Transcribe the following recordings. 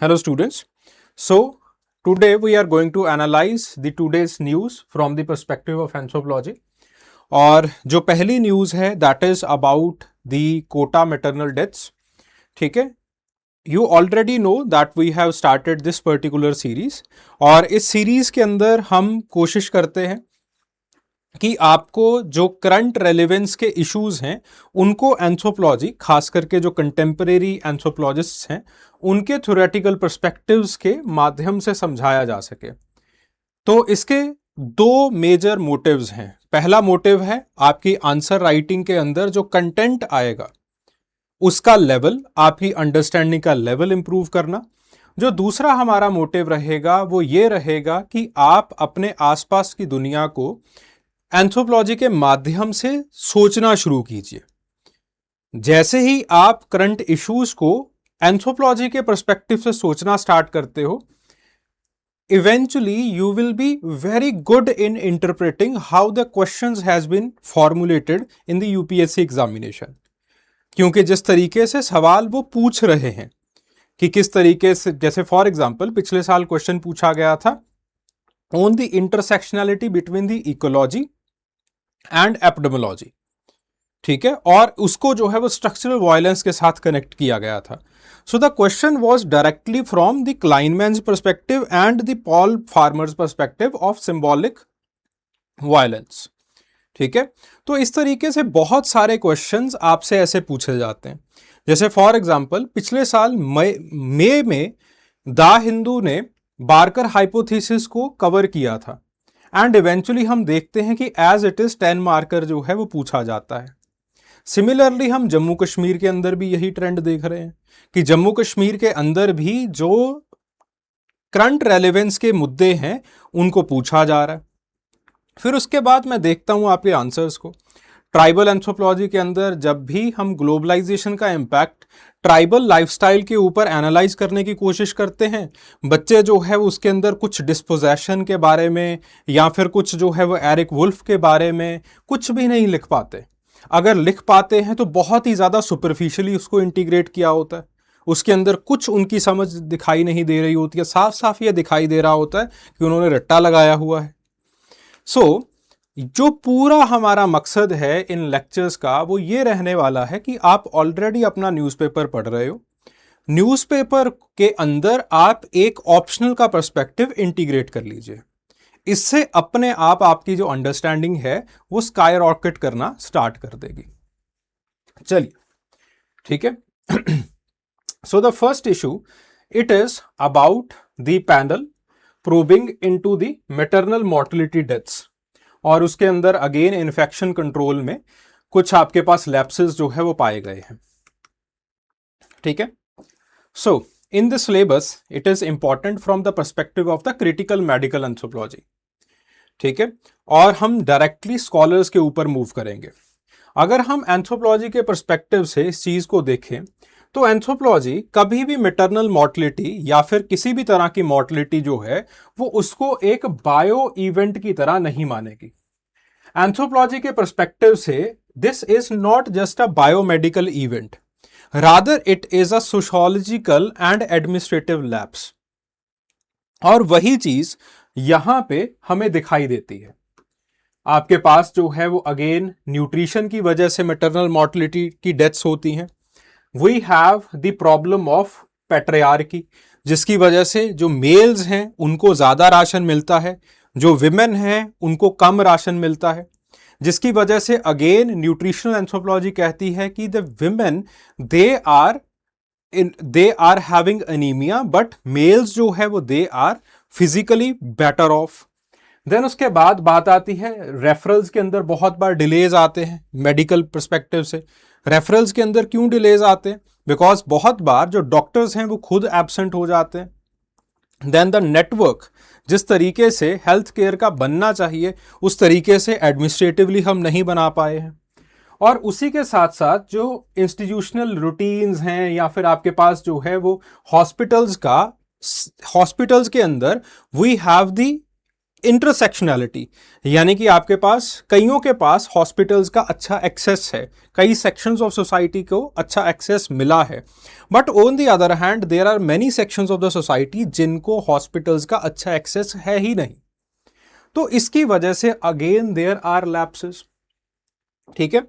Hello students. So today we are going to analyze the today's news from the perspective of anthropology. और जो पहली news है that is about the quota maternal deaths. ठीक है, You already know that we have started this particular series. और इस series के अंदर हम कोशिश करते हैं कि आपको जो करंट रेलेवेंस के इश्यूज हैं उनको एंथ्रोपोलॉजी, खास करके जो कंटेम्परेरी एंथ्रोपोलॉजिस्ट्स हैं, उनके थ्योरेटिकल पर्सपेक्टिव्स के माध्यम से समझाया जा सके। तो इसके दो मेजर मोटिव्स हैं। पहला मोटिव है आपकी आंसर राइटिंग के अंदर जो कंटेंट आएगा उसका लेवल, आपकी अंडरस्टैंडिंग का लेवल इंप्रूव करना। जो दूसरा हमारा मोटिव रहेगा वो ये रहेगा कि आप अपने आसपास की दुनिया को एंथ्रोपोलॉजी के माध्यम से सोचना शुरू कीजिए। जैसे ही आप करंट इश्यूज को एंथ्रोपोलॉजी के पर्सपेक्टिव से सोचना स्टार्ट करते हो, eventually you will be very good in interpreting how the questions has been formulated in the UPSC examination. क्योंकि जिस तरीके से सवाल वो पूछ रहे हैं कि किस तरीके से, जैसे फॉर एग्जांपल पिछले साल क्वेश्चन पूछा गया था on the intersectionality between the ecology and epidemiology, ठीक है, और उसको जो है वो स्ट्रक्चरल वायलेंस के साथ कनेक्ट किया गया था। So the question was directly from the Kleinman's perspective and the Paul Farmer's perspective of symbolic violence, ठीक है। तो इस तरीके से बहुत सारे क्वेश्चंस आपसे ऐसे पूछे जाते हैं। जैसे फॉर एग्जांपल पिछले साल मई में द हिंदू ने बार्कर हाइपोथेसिस को कवर किया था एंड इवेंचुअली हम देखते हैं कि एज इट इज 10 मार्कर जो है वो पूछा जाता है। सिमिलरली हम जम्मू कश्मीर के अंदर भी यही ट्रेंड देख रहे हैं कि जम्मू कश्मीर के अंदर भी जो करंट रेलेवेंस के मुद्दे हैं उनको पूछा जा रहा है। फिर उसके बाद मैं देखता हूं आपके आंसर्स को। ट्राइबल एंथ्रोपोलॉजी के अंदर जब भी हम ग्लोबलाइजेशन का इम्पैक्ट ट्राइबल लाइफस्टाइल के ऊपर एनालाइज करने की कोशिश करते हैं, बच्चे जो है उसके अंदर कुछ डिस्पोजेशन के बारे में या फिर कुछ जो है वो एरिक वुल्फ के बारे में कुछ भी नहीं लिख पाते। अगर लिख पाते हैं तो बहुत ही ज़्यादा सुपरफिशियली उसको इंटीग्रेट किया होता है, उसके अंदर कुछ उनकी समझ दिखाई नहीं दे रही होती है। साफ साफ ये दिखाई दे रहा होता है कि उन्होंने रट्टा लगाया हुआ है। जो पूरा हमारा मकसद है इन लेक्चर्स का वो ये रहने वाला है कि आप ऑलरेडी अपना न्यूज़पेपर पढ़ रहे हो। न्यूज़पेपर के अंदर आप एक ऑप्शनल का पर्सपेक्टिव इंटीग्रेट कर लीजिए। इससे अपने आप आपकी जो अंडरस्टैंडिंग है वो स्काई रॉकेट करना स्टार्ट कर देगी। चलिए, ठीक है। So the first issue it is about the panel probing into the maternal mortality deaths, और उसके अंदर अगेन इन्फेक्शन कंट्रोल में कुछ आपके पास लैप्सेस जो है वो पाए गए हैं, ठीक है। So in this syllabus it is important from the perspective of the critical medical anthropology, ठीक है, और हम डायरेक्टली स्कॉलर्स के ऊपर मूव करेंगे। अगर हम एंथ्रोपोलॉजी के पर्सपेक्टिव से इस चीज को देखें तो एंथ्रोपोलॉजी कभी भी मैटरनल मॉर्टेलिटी या फिर किसी भी तरह की मॉर्टेलिटी जो है वो उसको एक बायो इवेंट की तरह नहीं मानेगी। एंथ्रोपोलॉजी के पर्सपेक्टिव से this is not just a biomedical event, rather it is a sociological and administrative lapse. और वही चीज यहां पे हमें दिखाई देती है। आपके पास जो है वो अगेन न्यूट्रिशन की वजह से मैटरनल मॉर्टेलिटी की डेथ्स होती हैं। We have the problem of patriarchy, जिसकी वजह से जो मेल्स हैं उनको ज़्यादा राशन मिलता है, जो विमेन हैं उनको कम राशन मिलता है, जिसकी वजह से अगेन न्यूट्रिशनल एंथ्रोपोलॉजी कहती है कि the women they are having anaemia but males जो है वो they are physically better off. Then उसके बाद बात आती है रेफरल्स के अंदर बहुत बार डिलेज आते हैं मेडिकल पर्सपेक्टिव से। रेफरल्स के अंदर क्यों डिलेज आते हैं? बिकॉज बहुत बार जो डॉक्टर्स हैं वो खुद एब्सेंट हो जाते हैं। देन द नेटवर्क जिस तरीके से हेल्थ केयर का बनना चाहिए उस तरीके से एडमिनिस्ट्रेटिवली हम नहीं बना पाए हैं। और उसी के साथ साथ जो इंस्टीट्यूशनल रूटीन्स हैं या फिर आपके पास जो है वो हॉस्पिटल्स के अंदर वी हैव द इंटरसेक्शनैलिटी, यानी कि आपके पास कईयों के पास हॉस्पिटल्स का अच्छा एक्सेस है, कई सेक्शंस ऑफ सोसाइटी को अच्छा एक्सेस मिला है, but on the other hand there are many sections of the society जिनको हॉस्पिटल्स का अच्छा एक्सेस है ही नहीं। तो इसकी वजह से अगेन देयर आर लैप्सेस। ठीक है,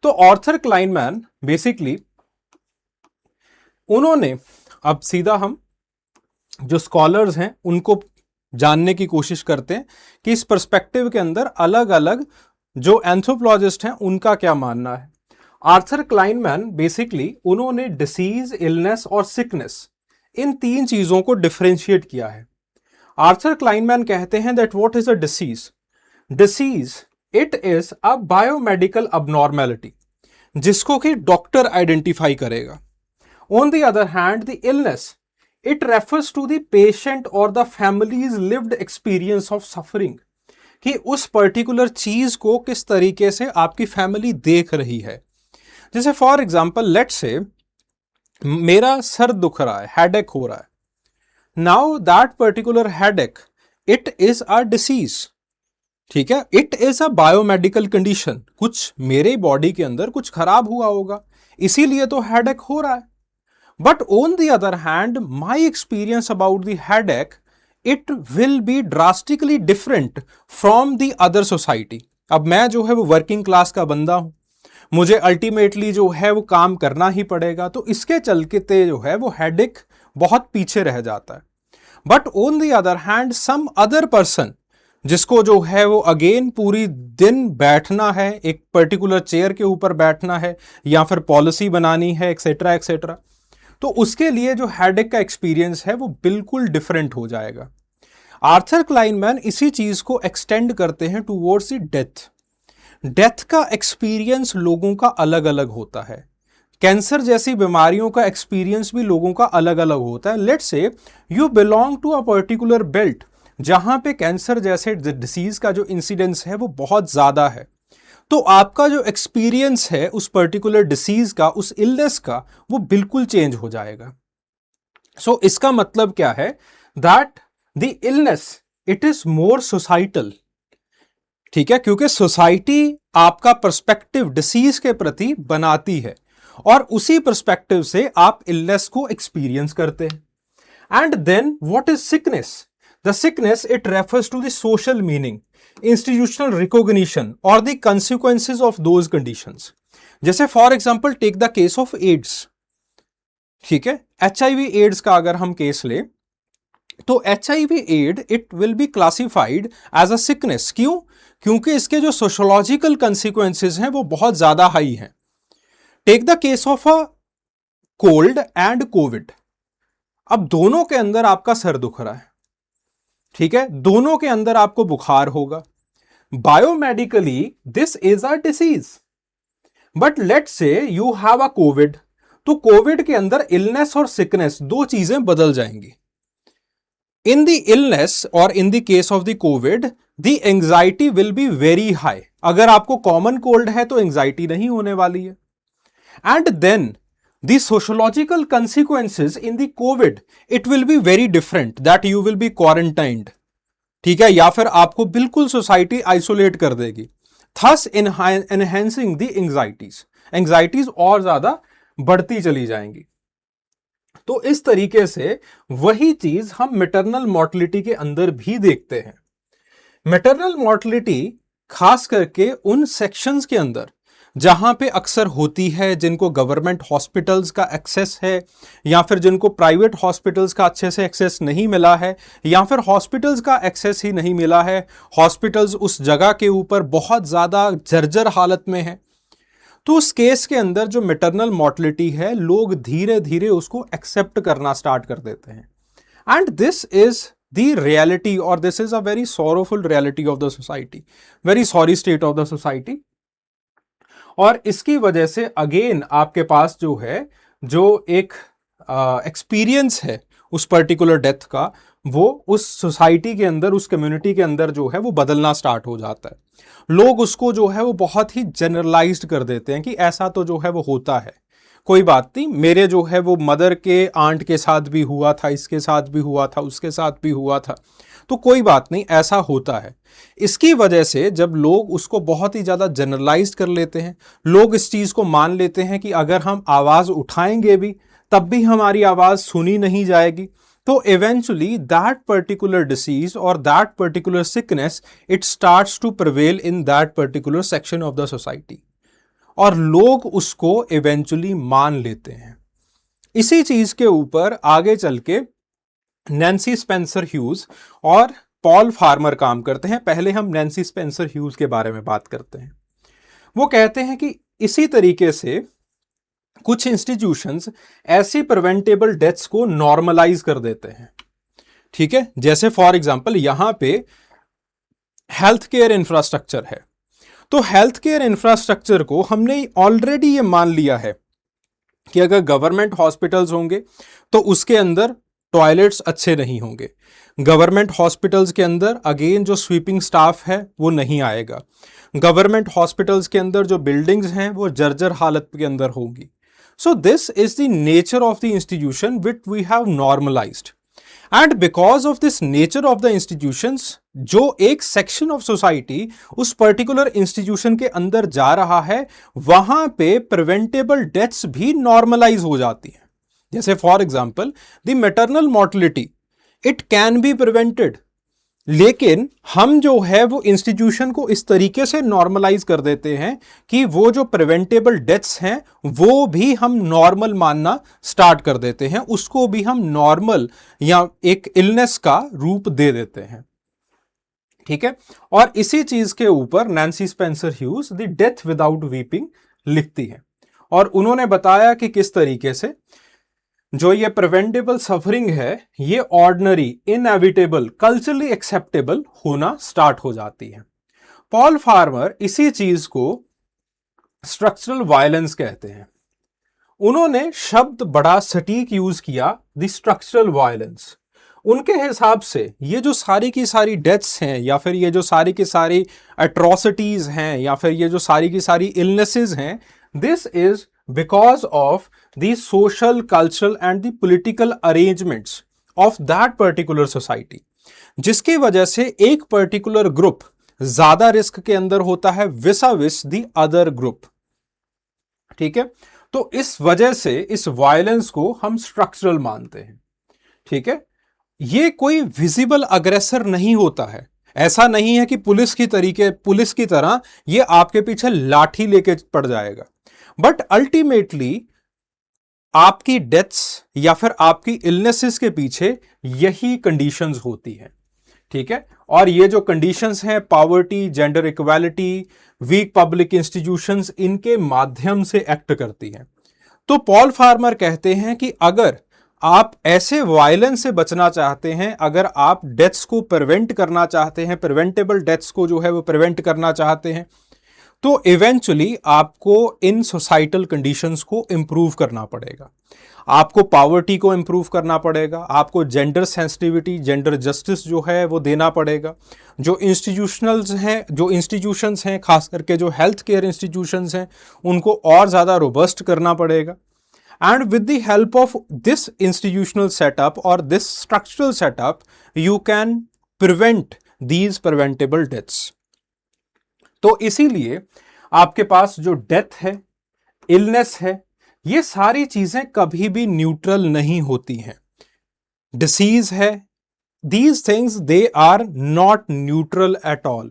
तो ऑर्थर क्लाइनमैन बेसिकली उन्होंने, अब सीधा हम जो स्कॉलर्स हैं उनको जानने की कोशिश करते हैं कि इस पर्सपेक्टिव के अंदर अलग अलग जो एंथ्रोपोलॉजिस्ट हैं उनका क्या मानना है। आर्थर क्लाइनमैन बेसिकली उन्होंने डिसीज, इलनेस और सिकनेस, इन तीन चीजों को डिफरेंशिएट किया है। आर्थर क्लाइनमैन कहते हैं that what is a disease? Disease it is a biomedical abnormality जिसको कि डॉक्टर आइडेंटिफाई करेगा। On the other hand the illness it refers to the patient और the families lived experience of suffering, कि उस particular चीज को किस तरीके से आपकी फैमिली देख रही है। जैसे फॉर एग्जाम्पल लेट्स से मेरा सर दुख रहा है, हेडेक हो रहा है। Now that particular headache it is a disease. ठीक है, it is a biomedical condition, कुछ मेरे बॉडी के अंदर कुछ खराब हुआ होगा इसीलिए तो हेडेक हो रहा है। But on the other hand my experience about the headache it will B drastically different from the other society. अब मैं जो है वो वर्किंग क्लास का बंदा हूं, मुझे अल्टीमेटली जो है वो काम करना ही पड़ेगा, तो इसके चलते जो है वो हेडेक बहुत पीछे रह जाता है। But on the other hand some other person जिसको जो है वो अगेन पूरी दिन बैठना है, एक पर्टिकुलर चेयर के ऊपर बैठना है या फिर पॉलिसी बनानी है एक्सेट्रा एक्सेट्रा, तो उसके लिए जो हेडेक का एक्सपीरियंस है वो बिल्कुल डिफरेंट हो जाएगा। आर्थर क्लाइनमैन इसी चीज को एक्सटेंड करते हैं टूवर्ड्स द डेथ। डेथ का एक्सपीरियंस लोगों का अलग अलग होता है, कैंसर जैसी बीमारियों का एक्सपीरियंस भी लोगों का अलग अलग होता है। Let's say you belong to a particular belt जहां पे कैंसर जैसे डिसीज का जो इंसिडेंस है वो बहुत ज्यादा है, तो आपका जो एक्सपीरियंस है उस पर्टिकुलर डिसीज का, उस इलनेस का, वो बिल्कुल चेंज हो जाएगा। सो इसका मतलब क्या है? That the illness it is more societal. ठीक है, क्योंकि सोसाइटी आपका पर्सपेक्टिव डिसीज के प्रति बनाती है और उसी पर्सपेक्टिव से आप इलनेस को एक्सपीरियंस करते हैं। And then what is sickness? The sickness it refers to the social meaning, institutional recognition or the consequences of those conditions. जैसे for example take the case of AIDS. ठीक है, HIV ads का अगर हम case ले तो HIV AIDS it will be classified as a sickness. क्यों? क्योंकि इसके जो सोशोलॉजिकल कंसिक्वेंसेज हैं वो बहुत ज्यादा हाई हैं। Take the case of a cold and Covid. अब दोनों के अंदर आपका सर दुख रहा है, ठीक है, दोनों के अंदर आपको बुखार होगा। Biomedically this is a disease, but let's say you have a Covid, तो कोविड के अंदर इलनेस और सिकनेस दो चीजें बदल जाएंगी। इन द इलनेस और in the case of the Covid the anxiety will be very high. अगर आपको कॉमन कोल्ड है तो एंजाइटी नहीं होने वाली है। And then the sociological consequences in the COVID it will be very different, that you will be quarantined, ठीक है, या फिर आपको बिल्कुल सोसाइटी आइसोलेट कर देगी, thus enhancing the एंग्जाइटीज और ज्यादा बढ़ती चली जाएंगी। तो इस तरीके से वही चीज हम मैटरनल मॉर्टलिटी के अंदर भी देखते हैं। मैटरनल मॉर्टलिटी खास करके उन सेक्शंस के अंदर जहां पे अक्सर होती है, जिनको गवर्नमेंट हॉस्पिटल्स का एक्सेस है या फिर जिनको प्राइवेट हॉस्पिटल्स का अच्छे से एक्सेस नहीं मिला है या फिर हॉस्पिटल्स का एक्सेस ही नहीं मिला है, हॉस्पिटल्स उस जगह के ऊपर बहुत ज़्यादा जर्जर हालत में है, तो उस केस के अंदर जो मैटरनल मॉर्टलिटी है लोग धीरे धीरे उसको एक्सेप्ट करना स्टार्ट कर देते हैं। And this is the reality और this is a very sorrowful reality of the society, very sorry state of the society. और इसकी वजह से अगेन आपके पास जो है जो एक एक्सपीरियंस है उस पर्टिकुलर डेथ का, वो उस सोसाइटी के अंदर, उस कम्युनिटी के अंदर जो है वो बदलना स्टार्ट हो जाता है। लोग उसको जो है वो बहुत ही जनरलाइज्ड कर देते हैं कि ऐसा तो जो है वो होता है, कोई बात नहीं, मेरे जो है वो मदर के आंट के साथ भी हुआ था, इसके साथ भी हुआ था, उसके साथ भी हुआ था, तो कोई बात नहीं, ऐसा होता है। इसकी वजह से जब लोग उसको बहुत ही ज़्यादा जनरलाइज कर लेते हैं, लोग इस चीज़ को मान लेते हैं कि अगर हम आवाज़ उठाएंगे भी तब भी हमारी आवाज़ सुनी नहीं जाएगी, तो eventually that particular disease or that particular sickness it starts to prevail in that particular section of the society, और लोग उसको इवेंचुअली मान लेते हैं। इसी चीज के ऊपर आगे चल के नैन्सी स्पेंसर ह्यूज और पॉल फार्मर काम करते हैं। पहले हम नैन्सी स्पेंसर ह्यूज के बारे में बात करते हैं। वो कहते हैं कि इसी तरीके से कुछ इंस्टीट्यूशंस ऐसी प्रिवेंटेबल डेथ्स को नॉर्मलाइज कर देते हैं, ठीक है। जैसे फॉर एग्जांपल यहां पे हेल्थ केयर इंफ्रास्ट्रक्चर है, तो हेल्थ केयर इंफ्रास्ट्रक्चर को हमने ऑलरेडी ये मान लिया है कि अगर गवर्नमेंट हॉस्पिटल्स होंगे तो उसके अंदर टॉयलेट्स अच्छे नहीं होंगे, गवर्नमेंट हॉस्पिटल्स के अंदर अगेन जो स्वीपिंग स्टाफ है वो नहीं आएगा, गवर्नमेंट हॉस्पिटल्स के अंदर जो बिल्डिंग्स हैं वो जर्जर हालत के अंदर होंगी। So this is the nature of the institution which we have normalised, and because of this nature of the institutions, जो एक सेक्शन ऑफ सोसाइटी उस पर्टिकुलर इंस्टीट्यूशन के अंदर जा रहा है वहां पे प्रिवेंटेबल डेथ्स भी नॉर्मलाइज हो जाती हैं। जैसे for example the maternal mortality, it can be prevented, लेकिन हम जो है वो इंस्टीट्यूशन को इस तरीके से नॉर्मलाइज कर देते हैं कि वो जो प्रिवेंटेबल डेथ्स हैं वो भी हम नॉर्मल मानना स्टार्ट कर देते हैं, उसको भी हम नॉर्मल या एक इलनेस का रूप दे देते हैं, ठीक है। और इसी चीज के ऊपर Nancy Spencer huge the death without weeping लिखती है, और उन्होंने बताया कि किस तरीके से जो ये प्रिवेंटेबल सफरिंग है ये ऑर्डिनरी, इनएविटेबल, कल्चरली एक्सेप्टेबल होना स्टार्ट हो जाती है। पॉल फार्मर इसी चीज को स्ट्रक्चरल वायलेंस कहते हैं। उन्होंने शब्द बड़ा सटीक यूज किया, द स्ट्रक्चरल वायलेंस। उनके हिसाब से ये जो सारी की सारी डेथ्स हैं या फिर ये जो सारी की सारी एट्रोसिटीज हैं या फिर ये जो सारी की सारी इलनेसेस हैं, this is because of the social, cultural and the political arrangements of that particular society, जिसकी वजह से एक पर्टिकुलर ग्रुप ज्यादा रिस्क के अंदर होता है विसाविस द अदर ग्रुप, ठीक है। तो इस वजह से इस वायलेंस को हम स्ट्रक्चरल मानते हैं, ठीक है। ये कोई विजिबल अग्रेसर नहीं होता है, ऐसा नहीं है कि पुलिस की तरह ये आपके पीछे लाठी लेके पड़ जाएगा, बट अल्टीमेटली आपकी डेथ्स या फिर आपकी इलनेसेस के पीछे यही कंडीशंस होती हैं, ठीक है। और ये जो कंडीशंस हैं, poverty, gender equality, weak public institutions, इनके माध्यम से एक्ट करती हैं। तो पॉल फार्मर कहते हैं कि अगर आप ऐसे वायलेंस से बचना चाहते हैं, अगर आप डेथ्स को प्रिवेंट करना चाहते हैं, प्रिवेंटेबल डेथ्स को जो है वो प्रिवेंट करना चाहते हैं, तो इवेंचुअली आपको इन सोसाइटल कंडीशंस को इंप्रूव करना पड़ेगा। आपको पॉवर्टी को इंप्रूव करना पड़ेगा, आपको जेंडर सेंसिटिविटी, जेंडर जस्टिस जो है वो देना पड़ेगा। जो इंस्टीट्यूशंस हैं खास करके जो हेल्थ केयर इंस्टीट्यूशंस हैं उनको और ज़्यादा रोबस्ट करना पड़ेगा। And with the help of this institutional setup और this structural setup you can prevent these preventable deaths. तो इसीलिए आपके पास जो डेथ है, इलनेस है, ये सारी चीजें कभी भी न्यूट्रल नहीं होती हैं। डिसीज है, these things they are not neutral at all,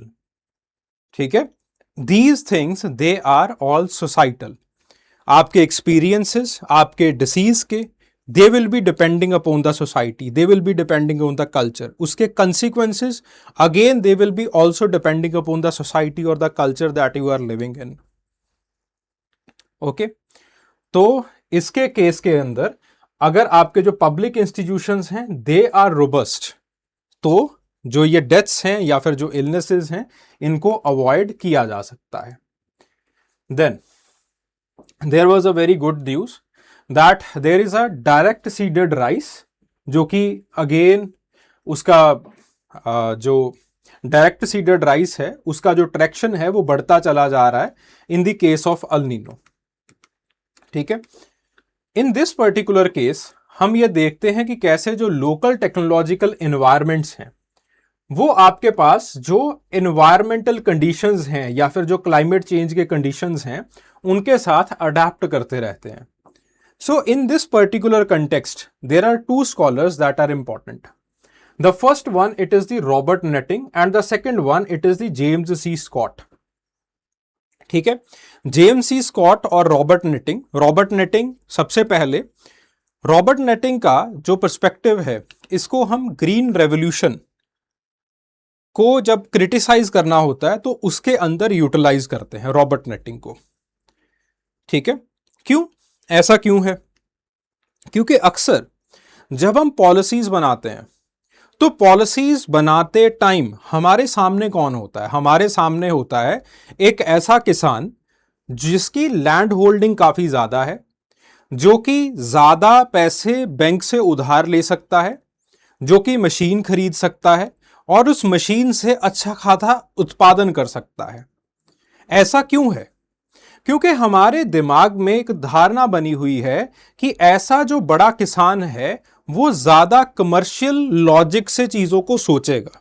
ठीक है। These things they are all societal. आपके एक्सपीरियंसेस, आपके डिसीज के, they will be depending upon the society, they will be depending on the culture, उसके consequences again they will be also depending upon the society or the culture that you are living in, okay। तो इसके case के अंदर अगर आपके जो public institutions हैं they are robust, तो जो ये डेथ्स हैं या फिर जो इलनेसेस हैं इनको अवॉइड किया जा सकता है। Then there was a very good news that there is a direct seeded rice, जो कि अगेन उसका जो डायरेक्ट सीडेड राइस है उसका जो ट्रैक्शन है वो बढ़ता चला जा रहा है in the case of El Nino, ठीक है। इन दिस पर्टिकुलर केस हम ये देखते हैं कि कैसे जो लोकल टेक्नोलॉजिकल एनवायरमेंट्स हैं वो आपके पास जो एनवायरमेंटल कंडीशंस हैं या फिर जो क्लाइमेट चेंज के कंडीशंस हैं उनके साथ अडेप्ट करते रहते हैं. So in this particular context there are two scholars that are important. The first one it is the Robert Netting and the second one it is the James C Scott. ठीक है, James C Scott और Robert Netting. Robert Netting सबसे पहले, Robert netting का जो perspective है इसको हम ग्रीन रेवोल्यूशन को जब क्रिटिसाइज करना होता है तो उसके अंदर यूटिलाइज करते हैं रॉबर्ट नेटिंग को. ठीक है, क्यों, ऐसा क्यों है? क्योंकि अक्सर जब हम पॉलिसीज बनाते हैं तो पॉलिसीज बनाते टाइम हमारे सामने कौन होता है? हमारे सामने होता है एक ऐसा किसान जिसकी लैंड होल्डिंग काफी ज्यादा है, जो कि ज्यादा पैसे बैंक से उधार ले सकता है, जो कि मशीन खरीद सकता है और उस मशीन से अच्छा खासा उत्पादन कर सकता है. ऐसा क्यों है? क्योंकि हमारे दिमाग में एक धारणा बनी हुई है कि ऐसा जो बड़ा किसान है वो ज्यादा कमर्शियल लॉजिक से चीजों को सोचेगा,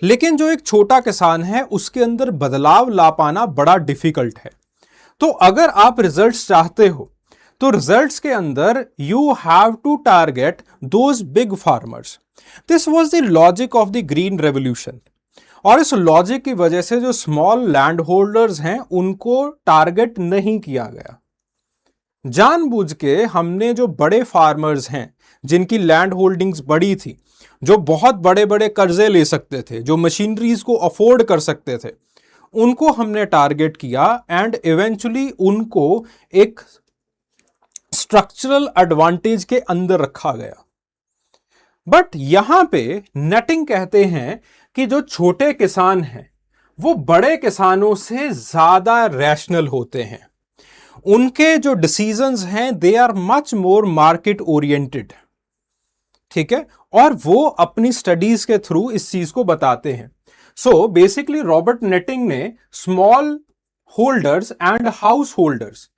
लेकिन जो एक छोटा किसान है उसके अंदर बदलाव ला पाना बड़ा डिफिकल्ट है. तो अगर आप रिजल्ट्स चाहते हो तो रिजल्ट्स के अंदर you have to target those big farmers. This was the logic of the green revolution. और इस लॉजिक की वजह से जो स्मॉल लैंड होल्डर्स हैं उनको टारगेट नहीं किया गया. जानबूझ के हमने जो बड़े फार्मर्स हैं जिनकी लैंड होल्डिंग्स बड़ी थी, जो बहुत बड़े बड़े कर्जे ले सकते थे, जो मशीनरीज को अफोर्ड कर सकते थे, उनको हमने टारगेट किया एंड इवेंचुअली उनको एक स्ट्रक्चरल एडवांटेज के अंदर रखा गया. बट यहां पे नेटिंग कहते हैं कि जो छोटे किसान हैं वो बड़े किसानों से ज्यादा रैशनल होते हैं. उनके जो डिसीजंस हैं they are much more market oriented. ठीक है, और वो अपनी स्टडीज के थ्रू इस चीज को बताते हैं. सो बेसिकली रॉबर्ट नेटिंग ने small holders and house holders,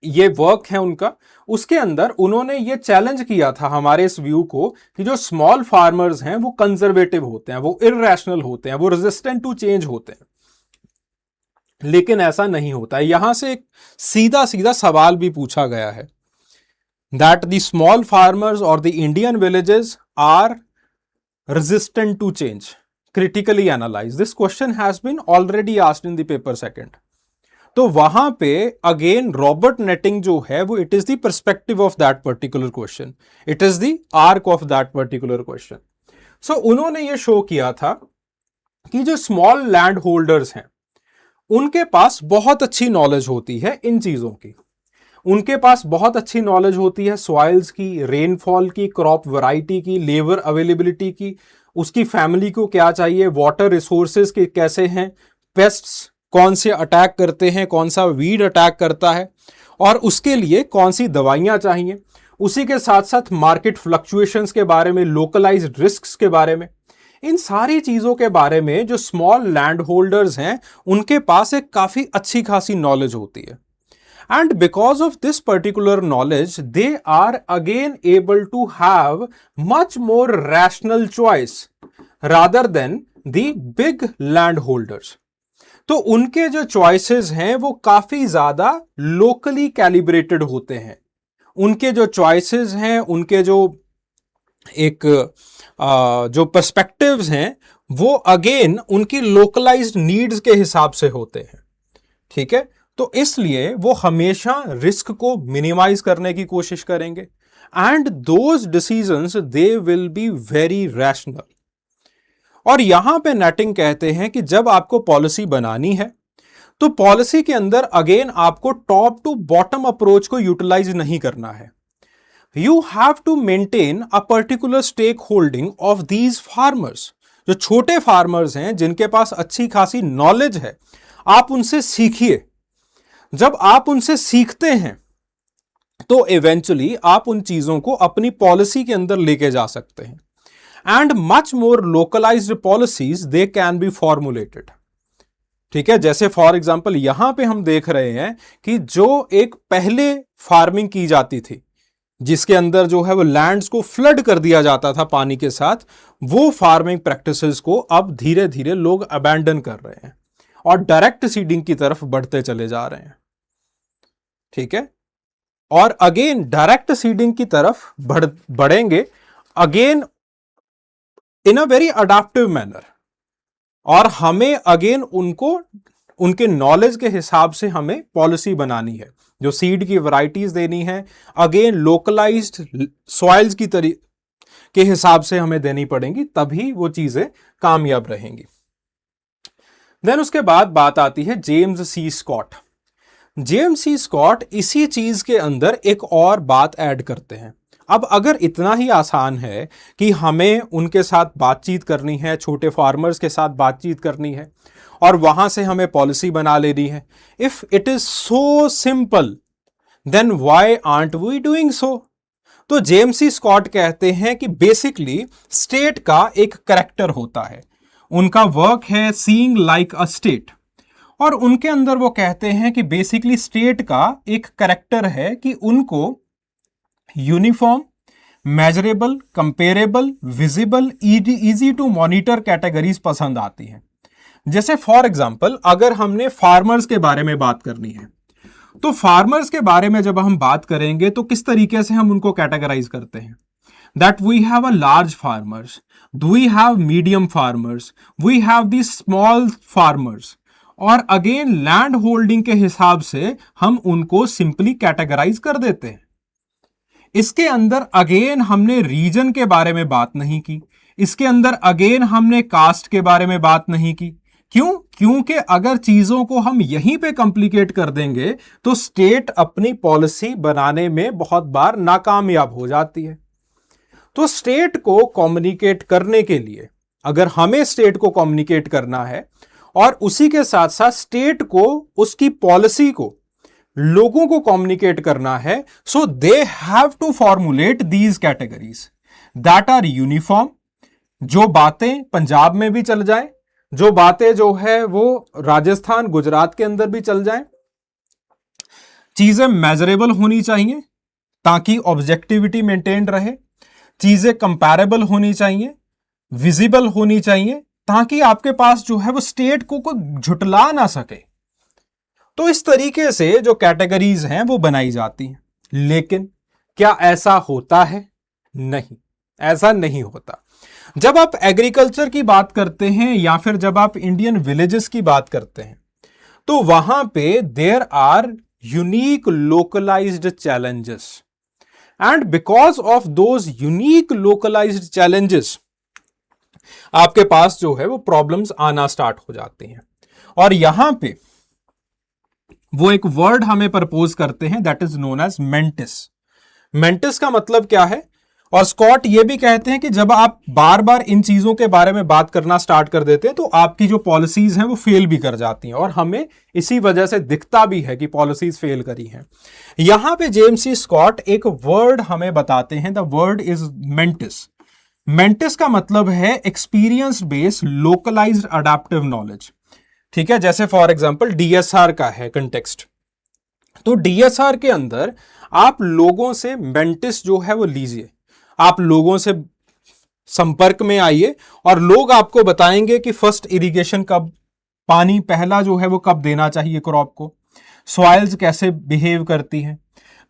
ये वर्क है उनका, उसके अंदर उन्होंने ये चैलेंज किया था हमारे इस व्यू को कि जो स्मॉल फार्मर्स हैं वो कंजर्वेटिव होते हैं, वो इररेशनल होते हैं, वो रेजिस्टेंट टू चेंज होते हैं. लेकिन ऐसा नहीं होता है. यहां से एक सीधा सीधा सवाल भी पूछा गया है दैट द स्मॉल फार्मर्स और the Indian villages are resistant to change. Critically analyze. This question has been already asked in the paper second. तो वहां पे अगेन रॉबर्ट नेटिंग जो है वो it is the perspective of that particular question, it is the arc of that particular question. So उन्होंने ये show किया था कि जो स्मॉल लैंड होल्डर्स हैं उनके पास बहुत अच्छी नॉलेज होती है इन चीजों की. उनके पास बहुत अच्छी नॉलेज होती है सॉइल्स की, रेनफॉल की, क्रॉप वैरायटी की, लेबर अवेलेबिलिटी की, उसकी फैमिली को क्या चाहिए, वाटर रिसोर्सेज के कैसे हैं, पेस्ट्स कौन से अटैक करते हैं, कौन सा वीड अटैक करता है और उसके लिए कौन सी दवाइयां चाहिए. उसी के साथ साथ मार्केट फ्लक्चुएशंस के बारे में, लोकलाइज्ड रिस्क्स के बारे में, इन सारी चीजों के बारे में जो स्मॉल लैंड होल्डर्स हैं उनके पास एक काफी अच्छी खासी नॉलेज होती है. And because of this particular knowledge they are again able to have much more rational choice rather than the big land holders. तो उनके जो चॉइसेस हैं वो काफी ज्यादा लोकली कैलिब्रेटेड होते हैं. उनके जो चॉइसेस हैं, उनके जो एक जो पर्सपेक्टिव्स हैं वो अगेन उनकी लोकलाइज्ड नीड्स के हिसाब से होते हैं. ठीक है, तो इसलिए वो हमेशा रिस्क को मिनिमाइज करने की कोशिश करेंगे and those decisions they will be very rational. और यहां पे नेटिंग कहते हैं कि जब आपको पॉलिसी बनानी है तो पॉलिसी के अंदर अगेन आपको टॉप टू बॉटम अप्रोच को यूटिलाइज नहीं करना है. You have to maintain a particular stake holding of these farmers. जो छोटे फार्मर्स हैं जिनके पास अच्छी खासी नॉलेज है, आप उनसे सीखिए. जब आप उनसे सीखते हैं तो इवेंचुअली आप उन चीजों को अपनी पॉलिसी के अंदर लेके जा सकते हैं. And much more localized policies they can be formulated. ठीक है, जैसे फॉर एग्जांपल यहां पे हम देख रहे हैं कि जो एक पहले फार्मिंग की जाती थी, जिसके अंदर जो है वो लैंड्स को फ्लड कर दिया जाता था पानी के साथ, वो फार्मिंग प्रैक्टिसेस को अब धीरे धीरे लोग अबैंडन कर रहे हैं और डायरेक्ट सीडिंग की तरफ बढ़ते चले जा रहे हैं। ठीक है, और अगेन डायरेक्ट सीडिंग की तरफ बढ़ेंगे again in a very adaptive manner, और हमें अगेन उनको उनके नॉलेज के हिसाब से हमें पॉलिसी बनानी है, जो सीड की वैरायटीज देनी है अगेन लोकलाइज्ड सॉइल्स की के हिसाब से हमें देनी पड़ेंगी, तभी वो चीजें कामयाब रहेंगी। देन उसके बाद बात आती है James C Scott. James C Scott इसी चीज के अंदर एक और बात ऐड करते हैं। अब अगर इतना ही आसान है कि हमें उनके साथ बातचीत करनी है, छोटे फार्मर्स के साथ बातचीत करनी है और वहां से हमें पॉलिसी बना लेनी है, if it is so simple then why are we doing so. तो जेम्स सी स्कॉट कहते हैं कि बेसिकली स्टेट का एक कैरेक्टर होता है, उनका वर्क है सीइंग लाइक अ स्टेट, और उनके अंदर वो कहते हैं कि बेसिकली स्टेट का एक कैरेक्टर है कि उनको uniform, measurable, comparable, visible, easy to monitor categories पसंद आती हैं। जैसे फॉर एग्जांपल अगर हमने फार्मर्स के बारे में बात करनी है, तो फार्मर्स के बारे में जब हम बात करेंगे तो किस तरीके से हम उनको कैटेगराइज करते हैं, that we have a large farmers, we have medium farmers, we have the small farmers, और अगेन लैंड होल्डिंग के हिसाब से हम उनको सिंपली कैटेगराइज कर देते हैं। इसके अंदर अगेन हमने रीजन के बारे में बात नहीं की, इसके अंदर अगेन हमने कास्ट के बारे में बात नहीं की। क्यों? क्योंकि अगर चीजों को हम यहीं पे कॉम्प्लिकेट कर देंगे तो स्टेट अपनी पॉलिसी बनाने में बहुत बार नाकामयाब हो जाती है। तो स्टेट को कम्युनिकेट करने के लिए, अगर हमें स्टेट को कम्युनिकेट करना है और उसी के साथ साथ स्टेट को उसकी पॉलिसी को लोगों को कम्युनिकेट करना है, so they have to formulate these categories that are uniform, जो बातें पंजाब में भी चल जाए, जो बातें जो है वो राजस्थान गुजरात के अंदर भी चल जाए, चीजें मेजरेबल होनी चाहिए ताकि ऑब्जेक्टिविटी मेंटेन रहे, चीजें कंपैरेबल होनी चाहिए, विजिबल होनी चाहिए ताकि आपके पास जो है वो स्टेट को कोई झुटला ना सके। तो इस तरीके से जो कैटेगरीज हैं वो बनाई जाती हैं। लेकिन क्या ऐसा होता है? नहीं, ऐसा नहीं होता। जब आप एग्रीकल्चर की बात करते हैं या फिर जब आप इंडियन विलेजेस की बात करते हैं, तो वहां पे there are unique localised challenges, and because of those unique localised challenges आपके पास जो है वो प्रॉब्लम्स आना स्टार्ट हो जाती हैं। और यहां पे वो एक वर्ड हमें प्रपोज करते हैं that is known as metis. Metis का मतलब क्या है? और स्कॉट ये भी कहते हैं कि जब आप बार बार इन चीजों के बारे में बात करना स्टार्ट कर देते हैं तो आपकी जो पॉलिसीज हैं वो फेल भी कर जाती हैं, और हमें इसी वजह से दिखता भी है कि पॉलिसीज फेल करी हैं। यहां पे जेम्स सी स्कॉट एक वर्ड हमें बताते हैं, the word is metis. Metis का मतलब है experience based localised adaptive knowledge. ठीक है, जैसे फॉर एग्जांपल डीएसआर का है कंटेक्स्ट, तो डीएसआर के अंदर आप लोगों से मेंटिस जो है वो लीजिए, आप लोगों से संपर्क में आइए और लोग आपको बताएंगे कि फर्स्ट इरिगेशन कब, पानी पहला जो है वो कब देना चाहिए क्रॉप को, सॉइल्स कैसे बिहेव करती हैं,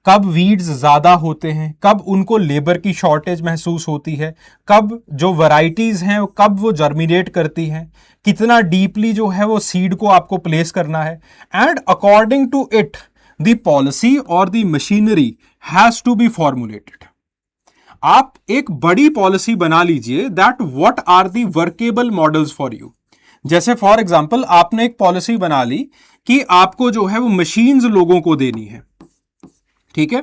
कब वीड्स ज्यादा होते हैं, कब उनको लेबर की शॉर्टेज महसूस होती है, कब जो वैरायटीज हैं कब वो जर्मिनेट करती हैं, कितना डीपली जो है वो सीड को आपको प्लेस करना है, and according to it the policy और the machinery has to be formulated. आप एक बड़ी पॉलिसी बना लीजिए that what are the workable models for you. जैसे फॉर एग्जांपल आपने एक पॉलिसी बना ली कि आपको जो है वो मशीन्स लोगों को देनी है, ठीक है,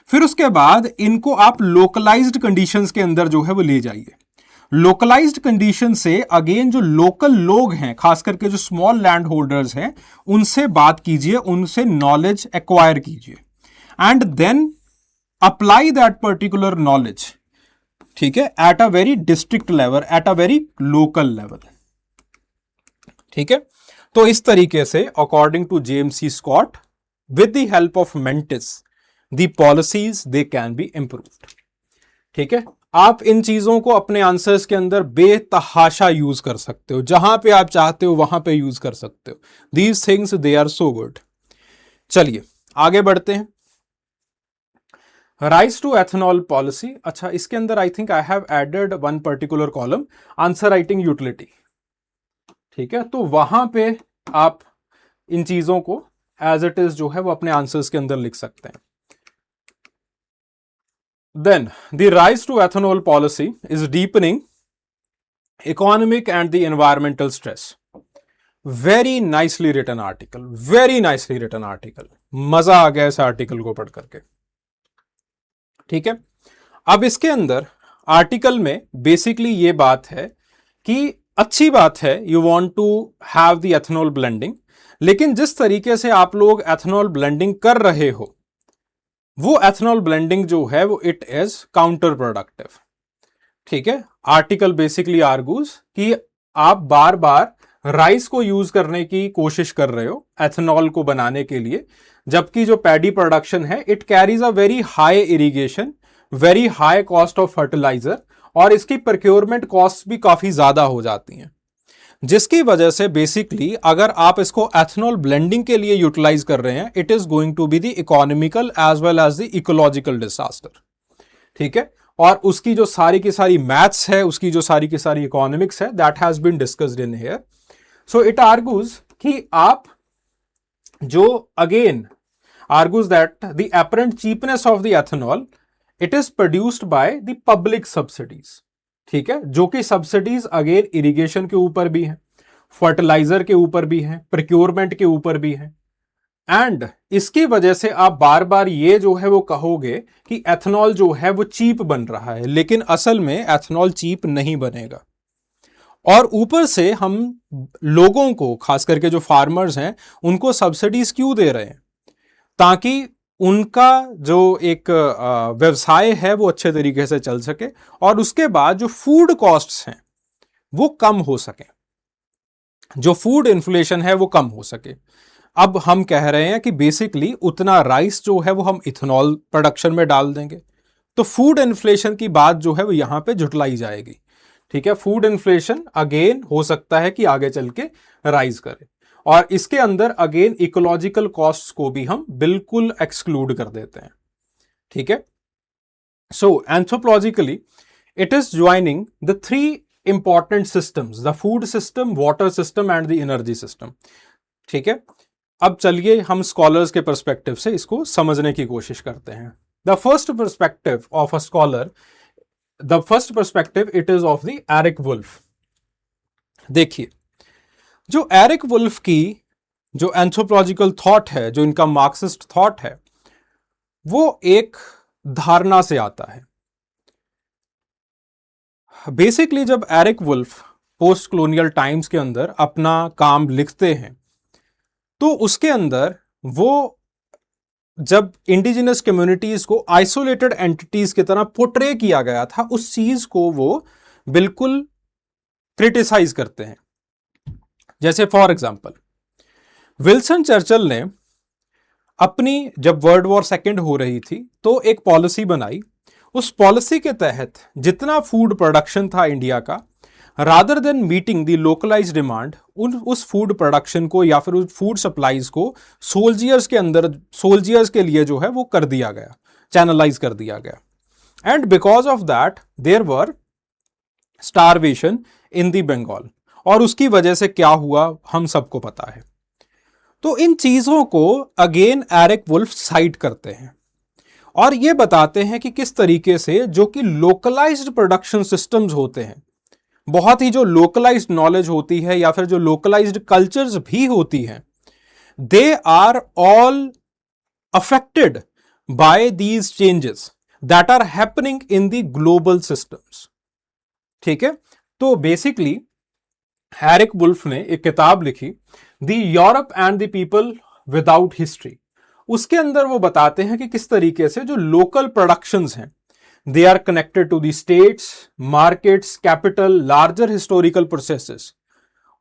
फिर उसके बाद इनको आप लोकलाइज्ड कंडीशंस के अंदर जो है वो ले जाइए। लोकलाइज्ड कंडीशन से अगेन जो लोकल लोग हैं, खास करके जो स्मॉल लैंड होल्डर्स हैं, उनसे बात कीजिए, उनसे नॉलेज एक्वायर कीजिए, and then apply that particular knowledge, ठीक है, at a very district level, at a very local level. ठीक है, तो इस तरीके से according to James C Scott, with the help of metis the policies they can be improved. ठीक है, आप इन चीजों को अपने आंसर्स के अंदर बेतहाशा यूज कर सकते हो, जहां पे आप चाहते हो वहां पे यूज कर सकते हो। These things they are so good. चलिए आगे बढ़ते हैं। Rise to ethanol policy. अच्छा, इसके अंदर I think I have added one particular column, answer writing utility. ठीक है, तो वहां पे आप इन चीजों को एज इट इज जो है वो अपने आंसर्स के अंदर लिख सकते हैं। Then, the rise to ethanol policy is deepening economic and the environmental stress. Very nicely written article, very nicely written article. मजा आ गया इस आर्टिकल को पढ़ करके। ठीक है, अब इसके अंदर आर्टिकल में बेसिकली ये बात है कि अच्छी बात है you want to have the ethanol blending, लेकिन जिस तरीके से आप लोग एथेनॉल ब्लेंडिंग कर रहे हो वो एथेनॉल ब्लेंडिंग जो है वो इट इज काउंटर प्रोडक्टिव। ठीक है, आर्टिकल बेसिकली आर्गूज कि आप बार बार राइस को यूज करने की कोशिश कर रहे हो एथेनॉल को बनाने के लिए, जबकि जो पैडी प्रोडक्शन है it carries a very high irrigation, very high cost of fertiliser, और इसकी प्रोक्योरमेंट कॉस्ट भी काफी ज्यादा हो जाती हैं, जिसकी वजह से बेसिकली अगर आप इसको एथेनॉल ब्लेंडिंग के लिए यूटिलाइज कर रहे हैं it is going to be the economical as well as the ecological disaster. ठीक है, और उसकी जो सारी की सारी मैथ्स है, उसकी जो सारी की सारी इकोनॉमिक्स है, that has been discussed in here. So it argues कि आप जो again argues that the apparent cheapness of the ethanol it is produced by the public subsidies. ठीक है, जो कि सब्सिडीज अगेन इरिगेशन के ऊपर भी है, फर्टिलाइजर के ऊपर भी है, प्रोक्योरमेंट के ऊपर भी है, एंड इसकी वजह से आप बार बार ये जो है वो कहोगे कि एथेनॉल जो है वो चीप बन रहा है, लेकिन असल में एथेनॉल चीप नहीं बनेगा। और ऊपर से हम लोगों को, खास करके जो फार्मर्स हैं, उनको सब्सिडीज क्यों दे रहे हैं? ताकि उनका जो एक व्यवसाय है वो अच्छे तरीके से चल सके, और उसके बाद जो फूड कॉस्ट्स हैं वो कम हो सके, जो फूड इन्फ्लेशन है वो कम हो सके। अब हम कह रहे हैं कि बेसिकली उतना राइस जो है वो हम इथेनॉल प्रोडक्शन में डाल देंगे, तो फूड इन्फ्लेशन की बात जो है वो यहां पे जुटलाई जाएगी। ठीक है, फूड इन्फ्लेशन अगेन हो सकता है कि आगे चल के राइज करे, और इसके अंदर अगेन इकोलॉजिकल कॉस्ट्स को भी हम बिल्कुल एक्सक्लूड कर देते हैं। ठीक है, so anthropologically it is joining the three important systems, the food system, water system and the energy system. ठीक है, अब चलिए हम स्कॉलर्स के पर्सपेक्टिव से इसको समझने की कोशिश करते हैं। The first perspective of a scholar, the first perspective it is of the Eric Wolf. देखिए, जो एरिक वुल्फ की जो एंथ्रोपोलॉजिकल थॉट है, जो इनका मार्क्सिस्ट थॉट है, वो एक धारणा से आता है। बेसिकली जब Eric Wolf post colonial times के अंदर अपना काम लिखते हैं तो उसके अंदर वो जब इंडिजिनस कम्युनिटीज को आइसोलेटेड एंटिटीज की तरह पोर्ट्रे किया गया था, उस चीज को वो बिल्कुल क्रिटिसाइज करते हैं। जैसे फॉर एग्जाम्पल विल्सन चर्चिल ने अपनी, जब वर्ल्ड वॉर सेकेंड हो रही थी, तो एक पॉलिसी बनाई। उस पॉलिसी के तहत जितना फूड प्रोडक्शन था इंडिया का, rather than meeting the localise demand, उस फूड प्रोडक्शन को या फिर उस फूड सप्लाईज को सोल्जियर्स के अंदर, सोल्जियर्स के लिए जो है वो कर दिया गया, चैनलाइज कर दिया गया। And because of that there were starvation in the Bengal, और उसकी वजह से क्या हुआ हम सबको पता है। तो इन चीजों को अगेन एरिक वुल्फ साइट करते हैं और ये बताते हैं कि किस तरीके से जो कि लोकलाइज्ड प्रोडक्शन सिस्टम्स होते हैं, बहुत ही जो लोकलाइज्ड नॉलेज होती है या फिर जो लोकलाइज्ड कल्चर्स भी होती हैं, they are all affected by these changes that are happening in the global systems. ठीक है, तो बेसिकली एरिक वुल्फ ने एक किताब लिखी, the Europe and the people without history. उसके अंदर वो बताते हैं कि किस तरीके से जो लोकल प्रोडक्शंस हैं, they are connected to the states, markets, capital, larger historical processes,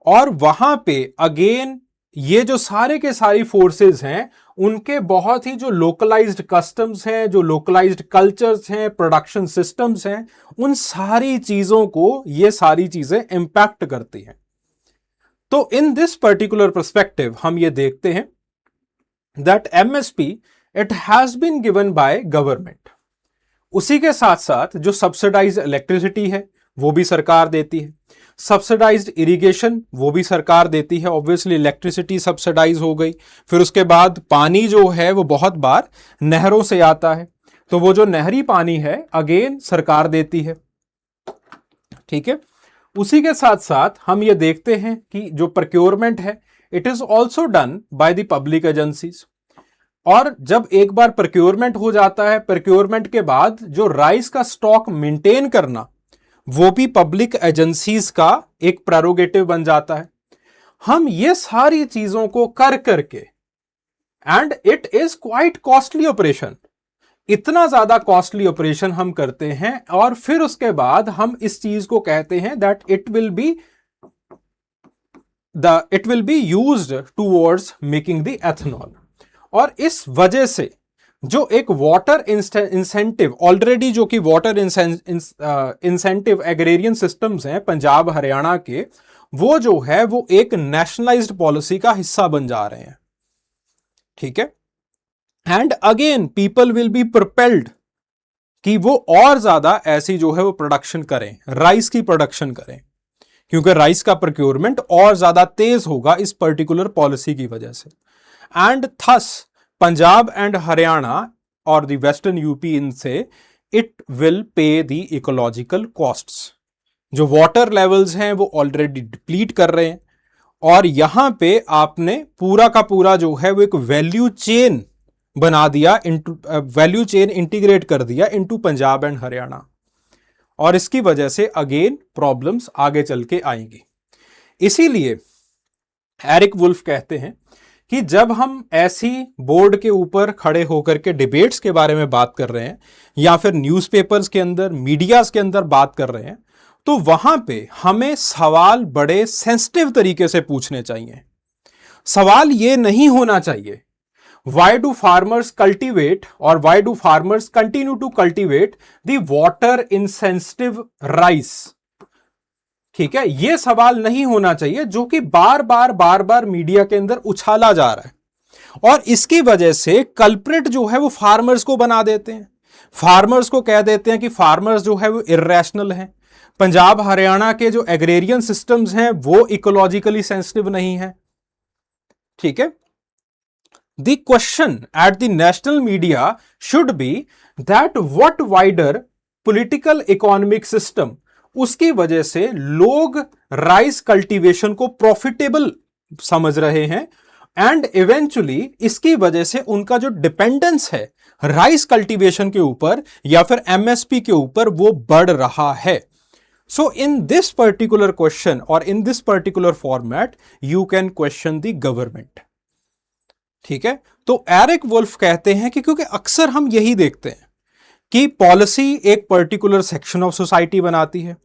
और वहां पे अगेन ये जो सारे के सारी फोर्सेस हैं उनके बहुत ही जो लोकलाइज्ड कस्टम्स हैं, जो लोकलाइज्ड कल्चर्स हैं, प्रोडक्शन सिस्टम्स हैं, उन सारी चीजों को ये सारी चीजें इंपैक्ट करती हैं। तो इन दिस पर्टिकुलर पर्सपेक्टिव हम ये देखते हैं that MSP it has been given by government. उसी के साथ साथ जो सब्सिडाइज्ड इलेक्ट्रिसिटी है वो भी सरकार देती है, सब्सिडाइज्ड इरिगेशन वो भी सरकार देती है। ऑब्वियसली इलेक्ट्रिसिटी सब्सिडाइज हो गई, फिर उसके बाद पानी जो है वो बहुत बार नहरों से आता है, तो वो जो नहरी पानी है अगेन सरकार देती है। ठीक है, उसी के साथ साथ हम ये देखते हैं कि जो प्रोक्योरमेंट है it is also done by the public agencies. और जब एक बार प्रोक्योरमेंट हो जाता है, प्रोक्योरमेंट के बाद जो राइस का स्टॉक मेंटेन करना वो भी पब्लिक एजेंसीज का एक प्रेरोगेटिव बन जाता है। हम ये सारी चीजों को कर करके, and it is quite costly operation, इतना ज्यादा कॉस्टली ऑपरेशन हम करते हैं और फिर उसके बाद हम इस चीज को कहते हैं that it will be used towards making the ethanol. और इस वजह से जो एक वाटर इंसेंटिव ऑलरेडी, जो कि वाटर इंसेंटिव एग्रेरियन सिस्टम्स हैं पंजाब हरियाणा के, वो जो है वो एक नेशनलाइज्ड पॉलिसी का हिस्सा बन जा रहे हैं। ठीक है, and again people will be propelled कि वो और ज्यादा ऐसी जो है वो प्रोडक्शन करें, राइस की प्रोडक्शन करें, क्योंकि राइस का प्रोक्योरमेंट और ज्यादा तेज होगा इस पर्टिकुलर पॉलिसी की वजह से। And thus Punjab and Haryana और द वेस्टर्न यूपी इनसे it will pay the ecological costs. जो वाटर लेवल्स हैं वो ऑलरेडी डिप्लीट कर रहे हैं और यहां पे आपने पूरा का पूरा जो है वो एक वैल्यू चेन बना दिया, वैल्यू चेन इंटीग्रेट कर दिया इनटू पंजाब एंड हरियाणा, और इसकी वजह से अगेन प्रॉब्लम्स आगे चल के आएंगी। इसीलिए एरिक वुल्फ कहते हैं कि जब हम ऐसी बोर्ड के ऊपर खड़े होकर के डिबेट्स के बारे में बात कर रहे हैं या फिर न्यूज़पेपर्स के अंदर, मीडियाज के अंदर बात कर रहे हैं, तो वहां पे हमें सवाल बड़े सेंसिटिव तरीके से पूछने चाहिए। सवाल ये नहीं होना चाहिए why do farmers cultivate or why do farmers continue to cultivate the water insensitive rice। ठीक है, यह सवाल नहीं होना चाहिए जो कि बार बार मीडिया के अंदर उछाला जा रहा है, और इसकी वजह से कल्प्रिट जो है वो फार्मर्स को बना देते हैं। फार्मर्स को कह देते हैं कि फार्मर्स जो है वो इर्रेशनल हैं। पंजाब हरियाणा के जो एग्रेरियन सिस्टम्स हैं वो इकोलॉजिकली सेंसिटिव नहीं है। ठीक है, the question at the national media should be that what wider political economic system, उसकी वजह से लोग राइस कल्टीवेशन को प्रॉफिटेबल समझ रहे हैं, एंड इवेंचुअली इसकी वजह से उनका जो डिपेंडेंस है राइस कल्टीवेशन के ऊपर या फिर एमएसपी के ऊपर वो बढ़ रहा है। So in this particular question और इन this particular format you can question the government. ठीक है, तो एरिक वुल्फ कहते हैं कि क्योंकि अक्सर हम यही देखते हैं कि पॉलिसी एक पर्टिकुलर सेक्शन ऑफ सोसाइटी बनाती है,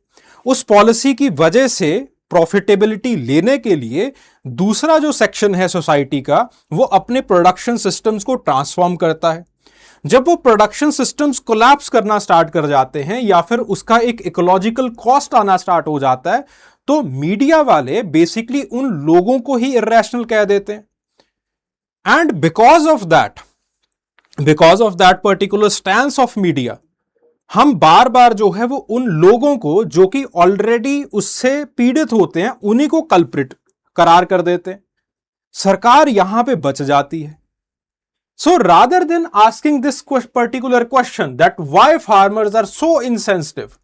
उस पॉलिसी की वजह से प्रॉफिटेबिलिटी लेने के लिए दूसरा जो सेक्शन है सोसाइटी का वो अपने प्रोडक्शन सिस्टम्स को ट्रांसफॉर्म करता है। जब वो प्रोडक्शन सिस्टम्स कोलैप्स करना स्टार्ट कर जाते हैं या फिर उसका एक इकोलॉजिकल कॉस्ट आना स्टार्ट हो जाता है, तो मीडिया वाले बेसिकली उन लोगों को ही इर्रेशनल कह देते हैं। And because of that particular stance of media, हम बार बार जो है वो उन लोगों को जो कि ऑलरेडी उससे पीड़ित होते हैं उन्हीं को कल्प्रिट करार कर देते हैं। सरकार यहां पे बच जाती है। So rather than asking this particular question that why farmers are so insensitive,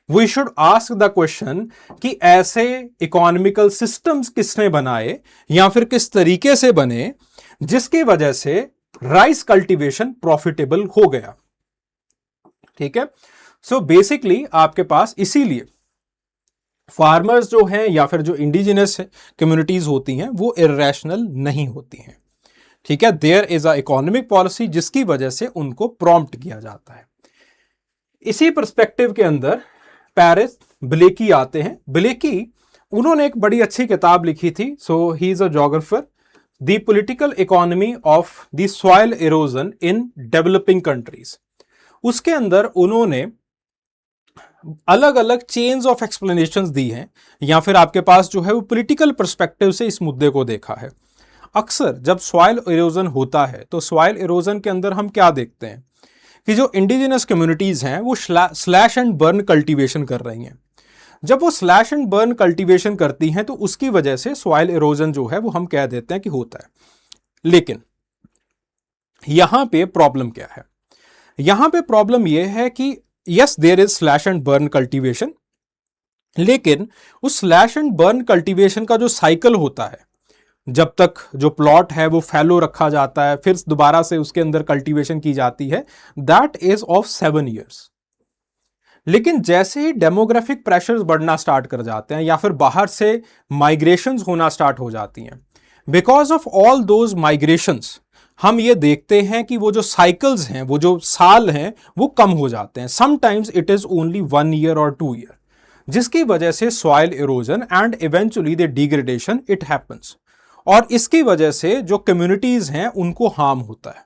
we should ask the question कि ऐसे इकोनॉमिकल सिस्टम्स किसने बनाए या फिर किस तरीके से बने जिसकी वजह से राइस कल्टीवेशन प्रॉफिटेबल हो गया। ठीक है, सो बेसिकली आपके पास इसीलिए फार्मर्स जो हैं या फिर जो इंडिजिनस कम्युनिटीज होती हैं वो इर्रेशनल नहीं होती हैं। ठीक है, there is a economic policy जिसकी वजह से उनको प्रॉम्प्ट किया जाता है। इसी पर्सपेक्टिव के अंदर पेरिस ब्लेकी आते हैं। ब्लेकी उन्होंने एक बड़ी अच्छी किताब लिखी थी, so he is a geographer, the political economy of the soil erosion in developing countries. उसके अंदर उन्होंने अलग अलग चेन्स ऑफ एक्सप्लेनेशंस दी हैं, या फिर आपके पास जो है वो पॉलिटिकल पर्सपेक्टिव से इस मुद्दे को देखा है। अक्सर जब सॉइल इरोजन होता है तो सॉइल इरोजन के अंदर हम क्या देखते हैं कि जो इंडिजिनस कम्युनिटीज हैं वो स्लैश एंड बर्न कल्टीवेशन कर रही हैं। जब वो स्लैश एंड बर्न कल्टीवेशन करती हैं तो उसकी वजह से सॉइल इरोजन जो है वो हम कह देते हैं कि होता है। लेकिन यहां पे प्रॉब्लम क्या है? यहां पे प्रॉब्लम यह है कि yes there is slash and burn cultivation, लेकिन उस स्लैश एंड बर्न कल्टीवेशन का जो साइकिल होता है, जब तक जो प्लॉट है वो फैलो रखा जाता है, फिर दोबारा से उसके अंदर कल्टीवेशन की जाती है, दैट इज ऑफ 7 ईयर्स। लेकिन जैसे ही डेमोग्राफिक प्रेशर्स बढ़ना स्टार्ट कर जाते हैं या फिर बाहर से माइग्रेशंस होना स्टार्ट हो जाती हैं, because of all those migrations हम ये देखते हैं कि वो जो साइकिल्स हैं, वो जो साल हैं, वो कम हो जाते हैं। Sometimes it is only 1 year और 2 ईयर, जिसकी वजह से soil erosion and eventually the degradation it happens, और इसकी वजह से जो कम्युनिटीज हैं उनको हार्म होता है।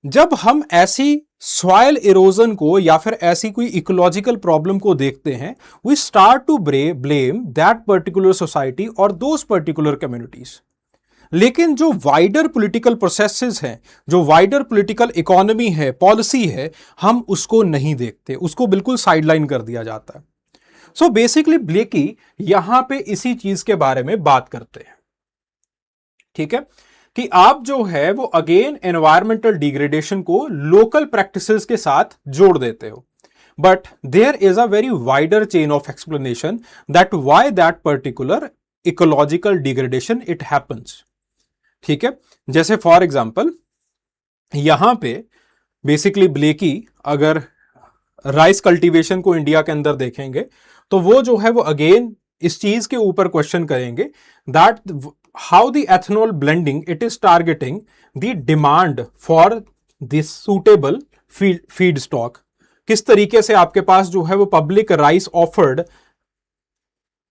जब हम ऐसी सॉइल इरोजन को या फिर ऐसी कोई इकोलॉजिकल प्रॉब्लम को देखते हैं, we start to blame that particular society और दोज पर्टिकुलर कम्युनिटीज। लेकिन जो वाइडर पॉलिटिकल प्रोसेसेस हैं, जो वाइडर पॉलिटिकल इकोनॉमी है, पॉलिसी है, हम उसको नहीं देखते, उसको बिल्कुल साइडलाइन कर दिया जाता है। सो बेसिकली ब्लेकी यहां पे इसी चीज के बारे में बात करते हैं, ठीक है, कि आप जो है वो अगेन एनवायरमेंटल डिग्रेडेशन को लोकल प्रैक्टिसेस के साथ जोड़ देते हो, but there is a very wider chain of explanation that why that particular ecological degradation it happens. ठीक है, जैसे फॉर एग्जांपल यहां पे बेसिकली ब्लेकी अगर राइस कल्टीवेशन को इंडिया के अंदर देखेंगे तो वो जो है वो अगेन इस चीज के ऊपर क्वेश्चन करेंगे that how the ethanol blending it is targeting the demand for this suitable feed stock. किस तरीके से आपके पास जो है वो public rice offered,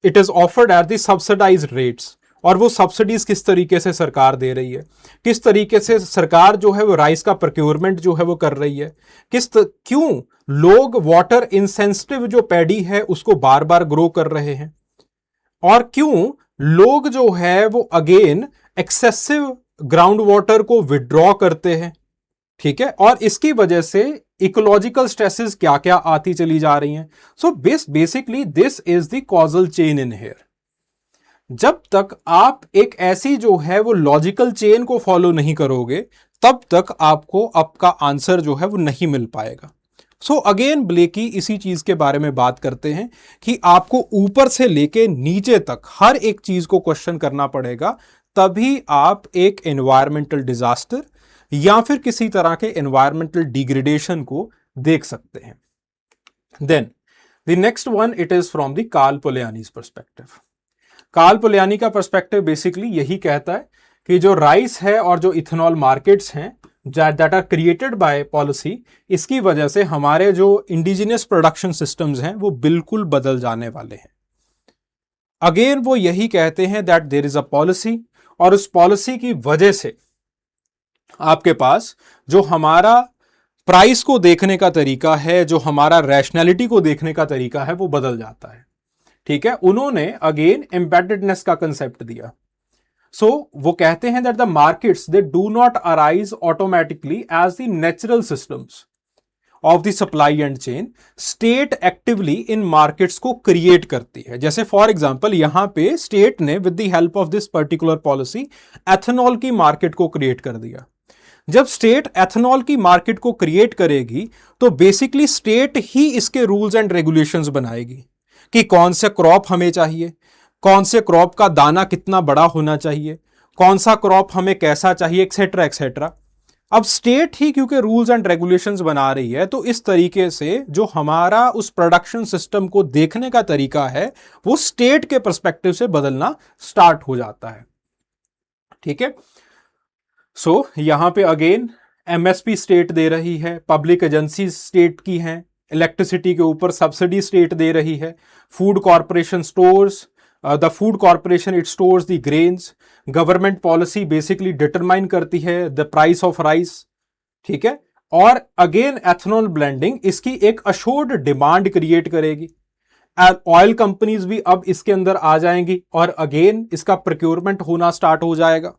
it is offered at the subsidised rates, और वो सब्सिडीज किस तरीके से सरकार दे रही है, किस तरीके से सरकार जो है वो राइस का प्रोक्योरमेंट जो है वो कर रही है, क्यों लोग वाटर इंसेंसिटिव जो पैडी है उसको बार बार ग्रो कर रहे हैं, और क्यों लोग जो है वो अगेन एक्सेसिव ग्राउंड वाटर को विड्रॉ करते हैं। ठीक है, और इसकी वजह से इकोलॉजिकल स्ट्रेसेस क्या क्या आती चली जा रही हैं। So basically this is the causal chain in here. जब तक आप एक ऐसी जो है वो लॉजिकल चेन को फॉलो नहीं करोगे, तब तक आपको आपका आंसर जो है वो नहीं मिल पाएगा। सो अगेन ब्लेकी इसी चीज के बारे में बात करते हैं कि आपको ऊपर से लेके नीचे तक हर एक चीज को क्वेश्चन करना पड़ेगा, तभी आप एक एनवायरमेंटल डिजास्टर या फिर किसी तरह के एनवायरमेंटल डिग्रेडेशन को देख सकते हैं। Then the next one it is from the Karl Polanyi's perspective. Karl Polanyi का पर्सपेक्टिव बेसिकली यही कहता है कि जो राइस है और जो इथेनॉल मार्केट्स हैं that are created by policy, इसकी वजह से हमारे जो इंडिजिनियस प्रोडक्शन सिस्टम्स हैं वो बिल्कुल बदल जाने वाले हैं। अगेन वो यही कहते हैं that there is a policy, और उस पॉलिसी की वजह से आपके पास जो हमारा प्राइस को देखने का तरीका है, जो हमारा रैशनैलिटी को देखने का तरीका है, वो बदल जाता है। ठीक है, उन्होंने अगेन एम्बेडेडनेस का कंसेप्ट दिया। वो कहते हैं that the markets they do not arise automatically as the natural systems of the supply and chain, state actively in markets को क्रिएट करती है। जैसे फॉर एग्जांपल यहां पे स्टेट ने with the help of this particular policy ethanol की market को create कर दिया। जब स्टेट एथेनॉल की मार्केट को क्रिएट करेगी तो बेसिकली स्टेट ही इसके रूल्स एंड रेगुलेशंस बनाएगी कि कौन से क्रॉप हमें चाहिए, कौन से क्रॉप का दाना कितना बड़ा होना चाहिए, कौन सा क्रॉप हमें कैसा चाहिए, एक्सेट्रा एक्सेट्रा। अब स्टेट ही क्योंकि रूल्स एंड रेगुलेशंस बना रही है, तो इस तरीके से जो हमारा उस प्रोडक्शन सिस्टम को देखने का तरीका है वो स्टेट के पर्सपेक्टिव से बदलना स्टार्ट हो जाता है। ठीक है, यहां पे अगेन एमएसपी स्टेट दे रही है, पब्लिक एजेंसी स्टेट की हैं, इलेक्ट्रिसिटी के ऊपर सब्सिडी स्टेट दे रही है। Food corporation stores the food corporation it stores the grains. Government policy basically determine करती है द प्राइस ऑफ राइस, ठीक है। और अगेन एथनॉल ब्लेंडिंग इसकी एक अशोर्ड डिमांड क्रिएट करेगी। ऑयल कंपनीज भी अब इसके अंदर आ जाएंगी और अगेन इसका प्रोक्योरमेंट होना स्टार्ट हो जाएगा।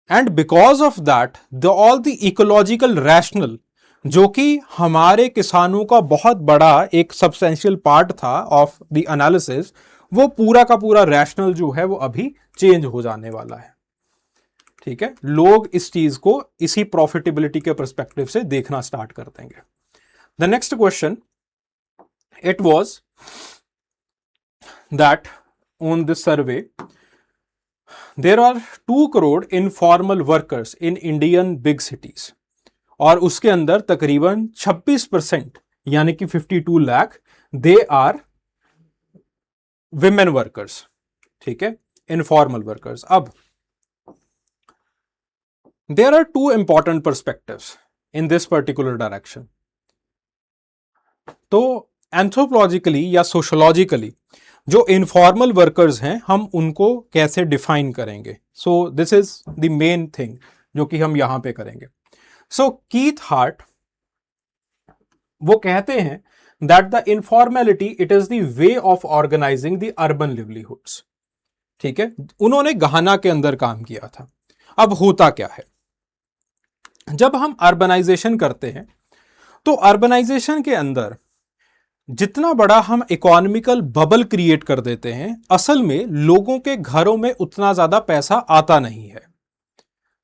And because of that the all the ecological rational, जो कि हमारे किसानों का बहुत बड़ा एक सब्सटेंशियल पार्ट था ऑफ द एनालिसिस, वो पूरा का पूरा रैशनल जो है वो अभी चेंज हो जाने वाला है, ठीक है। लोग इस चीज को इसी प्रॉफिटेबिलिटी के पर्सपेक्टिव से देखना स्टार्ट कर देंगे। The next question, it was that on this survey there are 2 crore informal workers in Indian big cities, और उसके अंदर तकरीबन 26% यानी कि 52 lakh they are women workers, ठीक है, इनफॉर्मल वर्कर्स। अब there are 2 important perspectives in this particular direction. तो एंथ्रोपोलॉजिकली या सोशोलॉजिकली जो इनफॉर्मल वर्कर्स हैं हम उनको कैसे डिफाइन करेंगे? सो this is the main thing जो कि हम यहां पे करेंगे। सो कीथ हार्ट वो कहते हैं that the informality it is the way of organizing the urban livelihoods, ठीक है। उन्होंने घाना के अंदर काम किया था। अब होता क्या है, जब हम अर्बनाइजेशन करते हैं तो अर्बनाइजेशन के अंदर जितना बड़ा हम इकोनॉमिकल बबल क्रिएट कर देते हैं, असल में लोगों के घरों में उतना ज्यादा पैसा आता नहीं है।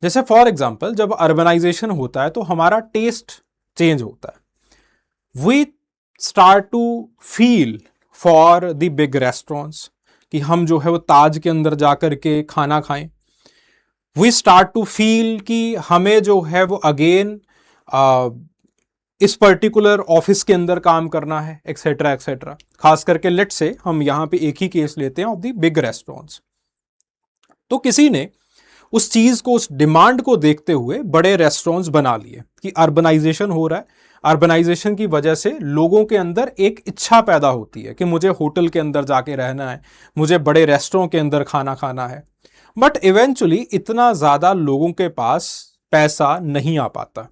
जैसे फॉर एग्जांपल जब अर्बनाइजेशन होता है तो हमारा टेस्ट चेंज होता है। We start to feel for the big restaurants कि हम जो है वो ताज के अंदर जाकर के खाना खाएं। वी स्टार्ट टू फील कि हमें जो है वो अगेन इस पर्टिकुलर ऑफिस के अंदर काम करना है, एक्सेट्रा एक्सेट्रा। खास करके लेट से हम यहां पे एक ही केस लेते हैं ऑफ द बिग रेस्टोरेंट्स। तो किसी ने उस चीज को, उस डिमांड को देखते हुए बड़े रेस्टोरेंट्स बना लिए कि अर्बनाइजेशन हो रहा है। अर्बनाइजेशन की वजह से लोगों के अंदर एक इच्छा पैदा होती है कि मुझे होटल के अंदर जाके रहना है, मुझे बड़े रेस्टोरेंट के अंदर खाना खाना है। बट इवेंचुअली इतना ज्यादा लोगों के पास पैसा नहीं आ पाता,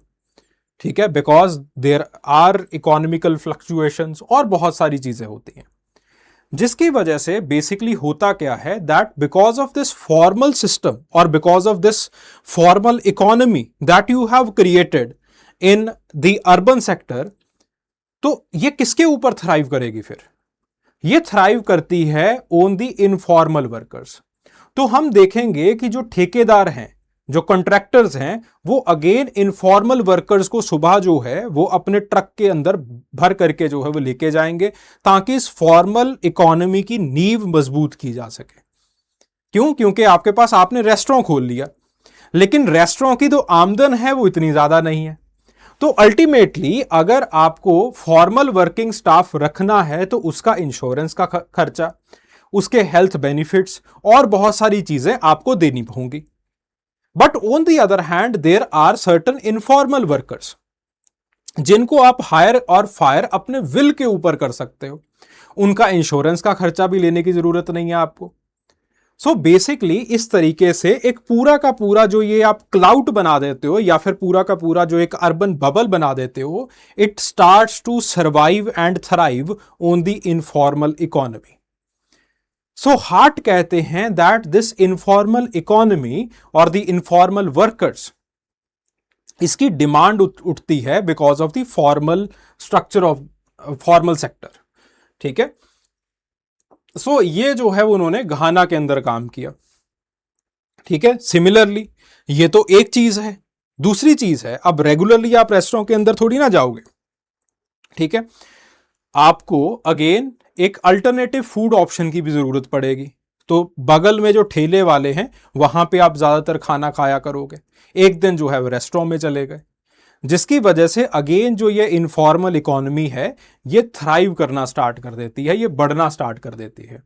ठीक है, because there are economical fluctuations और बहुत सारी चीजें होती हैं, जिसकी वजह से बेसिकली होता क्या है that because of this formal system और because of this formal economy that you have created in the urban sector, तो ये किसके ऊपर थ्राइव करेगी? फिर ये थ्राइव करती है ऑन द इनफॉर्मल वर्कर्स। तो हम देखेंगे कि जो ठेकेदार हैं, जो कॉन्ट्रैक्टर्स हैं, वो अगेन इनफॉर्मल वर्कर्स को सुबह जो है वो अपने ट्रक के अंदर भर करके जो है वो लेके जाएंगे ताकि इस फॉर्मल इकोनॉमी की नींव मजबूत की जा सके। क्यों? क्योंकि आपके पास आपने रेस्टोरेंट खोल लिया, लेकिन रेस्टोरेंट की जो आमदन है वो इतनी ज्यादा नहीं है। तो अल्टीमेटली अगर आपको फॉर्मल वर्किंग स्टाफ रखना है तो उसका इंश्योरेंस का खर्चा, उसके हेल्थ बेनिफिट्स और बहुत सारी चीजें आपको देनी होंगी। But on the other hand there are certain informal workers जिनको आप हायर और फायर अपने विल के ऊपर कर सकते हो। उनका इंश्योरेंस का खर्चा भी लेने की जरूरत नहीं है आपको। सो बेसिकली इस तरीके से एक पूरा का पूरा जो ये आप क्लाउड बना देते हो या फिर पूरा का पूरा जो एक अर्बन बबल बना देते हो, it starts to survive and thrive on the informal economy. So Hart कहते हैं दैट दिस इनफॉर्मल इकोनॉमी और द इनफॉर्मल वर्कर्स, इसकी डिमांड उठती है because of the formal structure of formal sector, ठीक है। सो ये जो है उन्होंने घाना के अंदर काम किया, ठीक है। सिमिलरली ये तो एक चीज है। दूसरी चीज है, अब रेगुलरली आप रेस्टोरेंट के अंदर थोड़ी ना जाओगे, ठीक है। आपको अगेन एक अल्टरनेटिव फूड ऑप्शन की भी जरूरत पड़ेगी। तो बगल में जो ठेले वाले हैं वहां पे आप ज्यादातर खाना खाया करोगे। एक दिन जो है वो रेस्टोरेंट में चले गए, जिसकी वजह से अगेन जो ये इनफॉर्मल इकोनॉमी है ये थ्राइव करना स्टार्ट कर देती है, ये बढ़ना स्टार्ट कर देती है।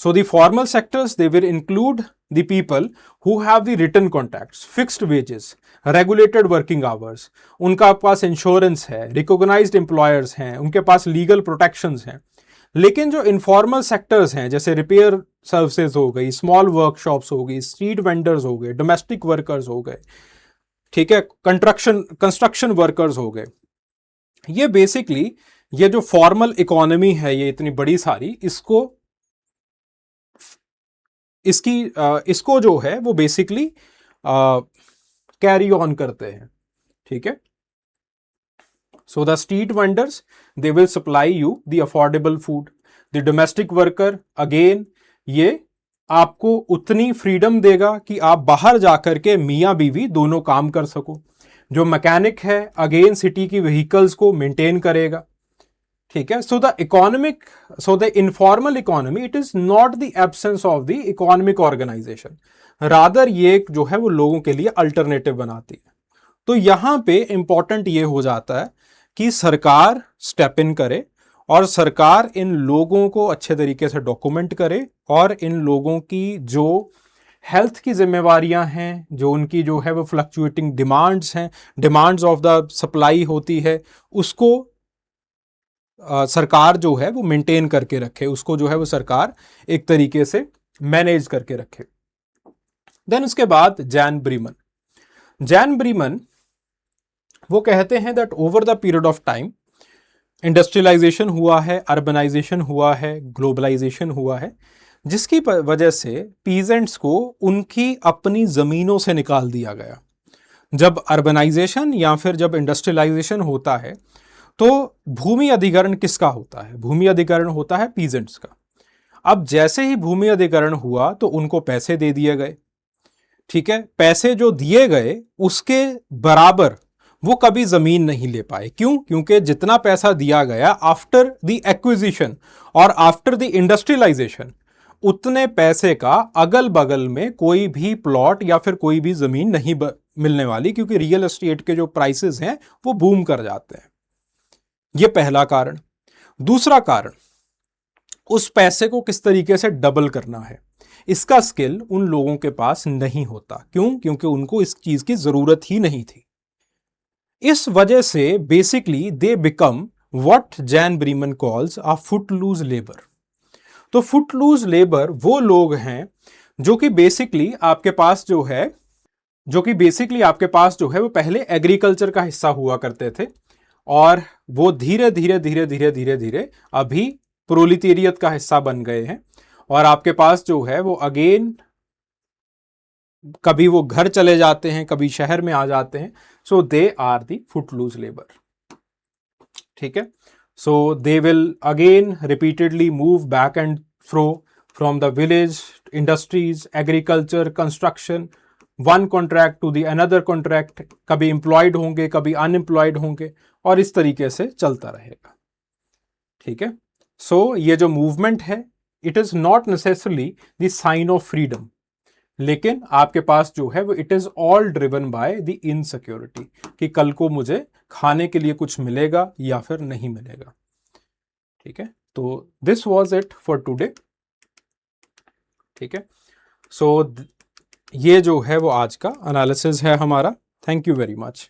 So the formal sectors, they will include the people who have the written contracts, fixed wages, regulated working hours, उनका पास इंश्योरेंस है, रिकॉग्नाइज्ड एम्प्लॉयर्स हैं, उनके पास लीगल प्रोटेक्शंस हैं. लेकिन जो इनफॉर्मल सेक्टर्स हैं, जैसे रिपेयर सर्विसेज हो गई, स्मॉल वर्कशॉप्स हो गई, स्ट्रीट वेंडर्स हो गए, डोमेस्टिक वर्कर्स हो गए, ठीक है, कंस्ट्रक्शन वर्कर्स हो गए, ये बेसिकली ये जो फॉर्मल इकोनॉमी है, ये इतनी बड़ी सारी, इसको जो है वो बेसिकली कैरी ऑन करते हैं. ठीक है. So the street vendors, they will supply you the affordable food. The domestic worker, again ये आपको उतनी फ्रीडम देगा कि आप बाहर जाकर के मियाँ बीवी दोनों काम कर सको. जो मैकेनिक है, अगेन सिटी की व्हीकल्स को मेंटेन करेगा. ठीक है. So the informal economy, it is not the absence of the economic organisation, rather ये जो है वो लोगों के लिए अल्टरनेटिव बनाती है. तो यहां पे इंपॉर्टेंट ये हो जाता है कि सरकार स्टेप इन करे और सरकार इन लोगों को अच्छे तरीके से डॉक्यूमेंट करे और इन लोगों की जो हेल्थ की जिम्मेवारियां हैं, जो उनकी जो है वो फ्लक्चुएटिंग डिमांड्स हैं, डिमांड्स ऑफ द सप्लाई होती है, उसको सरकार जो है वो मेंटेन करके रखे, उसको जो है वो सरकार एक तरीके से मैनेज करके रखे. देन उसके बाद जैन ब्रीमन वो कहते हैं that over the period of time industrialisation हुआ है, अर्बनाइजेशन हुआ है, ग्लोबलाइजेशन हुआ है, जिसकी वजह से पीजेंट्स को उनकी अपनी जमीनों से निकाल दिया गया. जब अर्बनाइजेशन या फिर जब इंडस्ट्रियलाइजेशन होता है तो भूमि अधिग्रहण किसका होता है? भूमि अधिग्रहण होता है पीजेंट्स का. अब जैसे ही भूमि अधिग्रहण हुआ तो उनको पैसे दे दिए गए. ठीक है. पैसे जो दिए गए उसके बराबर वो कभी जमीन नहीं ले पाए. क्यों? क्योंकि जितना पैसा दिया गया आफ्टर द एक्विजिशन और आफ्टर द इंडस्ट्रियलाइजेशन, उतने पैसे का अगल बगल में कोई भी प्लॉट या फिर कोई भी जमीन नहीं मिलने वाली, क्योंकि रियल एस्टेट के जो प्राइसेस हैं वो बूम कर जाते हैं. ये पहला कारण. दूसरा कारण, उस पैसे को किस तरीके से डबल करना है, इसका स्किल उन लोगों के पास नहीं होता. क्यों? क्योंकि उनको इस चीज की जरूरत ही नहीं थी. इस वजह से basically they become what Jan Breman calls a footloose labour. तो फुटलूज लेबर वो लोग हैं जो कि बेसिकली आपके पास जो है वो पहले एग्रीकल्चर का हिस्सा हुआ करते थे और वो धीरे धीरे अभी प्रोलिटेरियत का हिस्सा बन गए हैं. और आपके पास जो है वो अगेन कभी वो घर चले जाते हैं, कभी शहर में आ जाते हैं. So they are the footloose labour. ठीक है. So they will again repeatedly move back and fro from the village, industries, agriculture, construction, one contract to the another contract. कभी एम्प्लॉयड होंगे, कभी अनएम्प्लॉयड होंगे और इस तरीके से चलता रहेगा. ठीक है. सो ये जो मूवमेंट है, it is not necessarily the sign of freedom, लेकिन आपके पास जो है वो it is all driven by the insecurity कि कल को मुझे खाने के लिए कुछ मिलेगा या फिर नहीं मिलेगा. ठीक है. तो this was it for today. ठीक है. सो ये जो है वो आज का एनालिसिस है हमारा. Thank you very much.